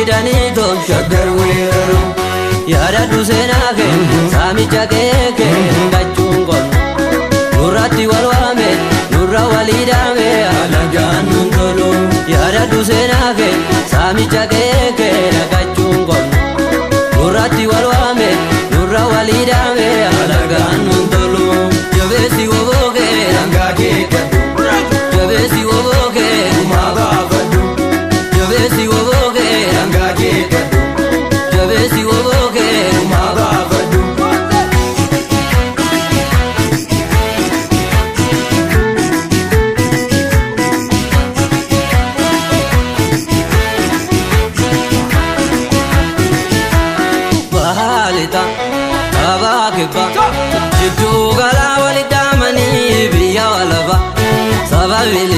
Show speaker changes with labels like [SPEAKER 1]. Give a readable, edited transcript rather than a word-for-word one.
[SPEAKER 1] didani tom
[SPEAKER 2] shaggar weeraru
[SPEAKER 1] yaada dusenake sami chakeke gachungon nurati walwame nurra walidame
[SPEAKER 2] alagaan nun tolu
[SPEAKER 1] yaada dusenake sami chakeke gachungon nurati walwame nurra walidame
[SPEAKER 2] alagaan nun tolu
[SPEAKER 1] jabesi woboke
[SPEAKER 2] dangaa keekkadhu
[SPEAKER 1] jabesi woboke
[SPEAKER 2] gumaa baafadhu
[SPEAKER 1] jabesi woboke
[SPEAKER 2] dangaa keekkadhu
[SPEAKER 1] jabesi woboke
[SPEAKER 2] gumaa baafadhu
[SPEAKER 1] bahalita abakeba jiddu gala walidamani biya walaba sababil